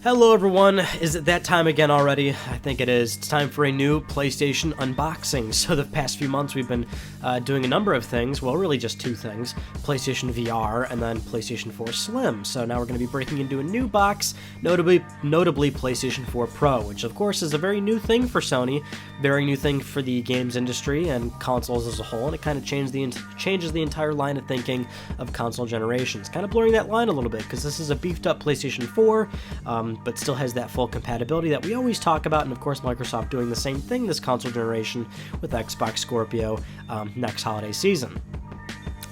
Hello everyone, is it that time again already? I think it is. It's time for a new PlayStation unboxing. So the past few months we've been doing a number of things, well really just two things, PlayStation VR and then PlayStation 4 Slim. So now we're going to be breaking into a new box, notably PlayStation 4 Pro, which of course is a very new thing for Sony, very new thing for the games industry and consoles as a whole, and it kind of changes the entire line of thinking of console generations, kind of blurring that line a little bit because this is a beefed up PlayStation 4, but still has that full compatibility that we always talk about, and of course Microsoft doing the same thing this console generation with Xbox Scorpio next holiday season.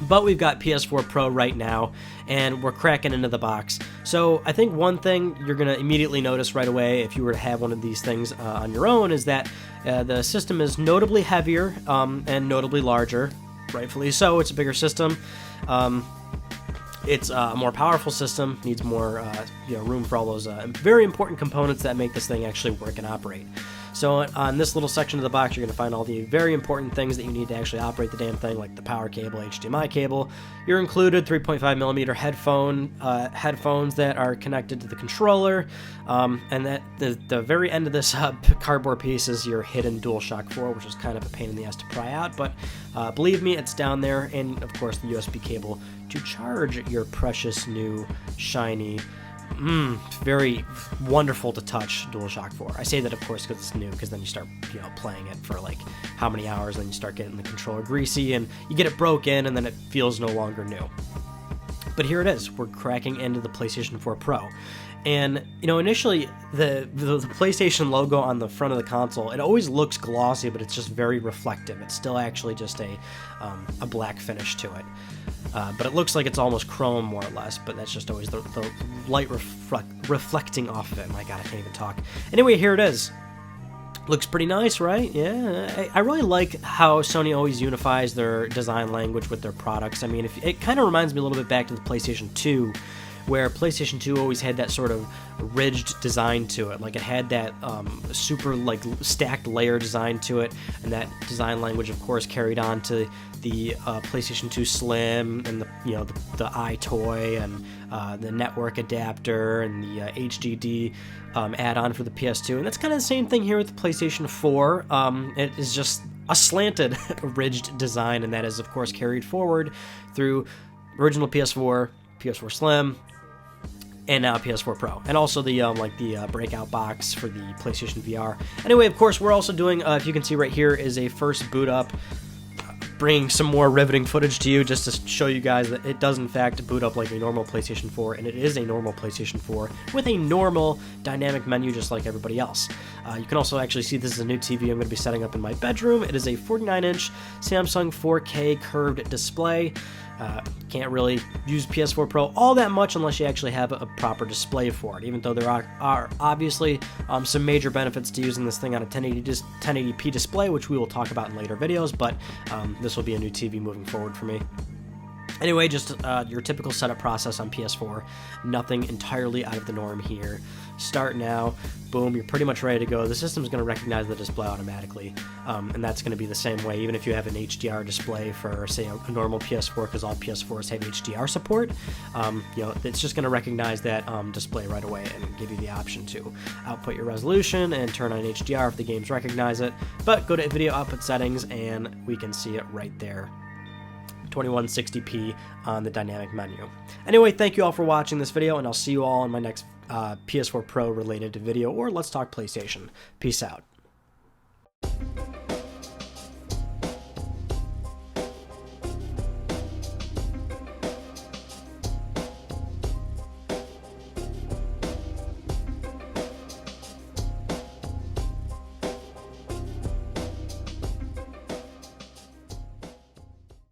But we've got PS4 Pro right now, and we're cracking into the box. So I think one thing you're going to immediately notice right away if you were to have one of these things on your own is that the system is notably heavier and notably larger, rightfully so. It's a bigger system. It's a more powerful system, needs more room for all those very important components that make this thing actually work and operate. So on this little section of the box, you're going to find all the very important things that you need to actually operate the damn thing, like the power cable, HDMI cable. You're included 3.5mm headphones that are connected to the controller, and that the very end of this cardboard piece is your hidden DualShock 4, which is kind of a pain in the ass to pry out, but believe me, it's down there, and of course the USB cable to charge your precious new shiny very wonderful to touch DualShock 4. I say that of course because it's new, because then you start playing it for like how many hours, and you start getting the controller greasy and you get it broken and then it feels no longer new. But here it is, we're cracking into the PlayStation 4 Pro. And initially the PlayStation logo on the front of the console, it always looks glossy, but it's just very reflective. It's still actually just a black finish to it. But it looks like it's almost chrome, more or less, but that's just always the light reflecting off of it. My god, I can't even talk. Anyway, here it is. Looks pretty nice, right? Yeah, I really like how Sony always unifies their design language with their products. I mean, it kind of reminds me a little bit back to the PlayStation 2, where PlayStation 2 always had that sort of ridged design to it. Like it had that super like stacked layer design to it, and that design language of course carried on to the PlayStation 2 Slim and the iToy and the network adapter and the HDD add-on for the PS2. And that's kind of the same thing here with the PlayStation 4. It is just a slanted ridged design, and that is of course carried forward through original PS4, PS4 Slim, and now PS4 Pro, and also the breakout box for the PlayStation VR. Anyway, of course, we're also doing, if you can see right here, is a first boot up, bringing some more riveting footage to you just to show you guys that it does in fact boot up like a normal PlayStation 4, and it is a normal PlayStation 4 with a normal dynamic menu just like everybody else. You can also actually see this is a new TV I'm going to be setting up in my bedroom. It is a 49-inch Samsung 4K curved display. Can't really use PS4 Pro all that much unless you actually have a proper display for it, even though there are obviously some major benefits to using this thing on a 1080p display, which we will talk about in later videos, but this will be a new TV moving forward for me. Anyway, just your typical setup process on PS4. Nothing entirely out of the norm here. Start now. Boom, you're pretty much ready to go. The system's going to recognize the display automatically, and that's going to be the same way even if you have an HDR display for, say, a normal PS4, because all PS4s have HDR support. It's just going to recognize that display right away and give you the option to output your resolution and turn on HDR if the games recognize it. But go to video output settings and we can see it right there. 2160p on the dynamic menu. Anyway, thank you all for watching this video, and I'll see you all in my next PS4 Pro related video, or Let's Talk PlayStation. Peace out.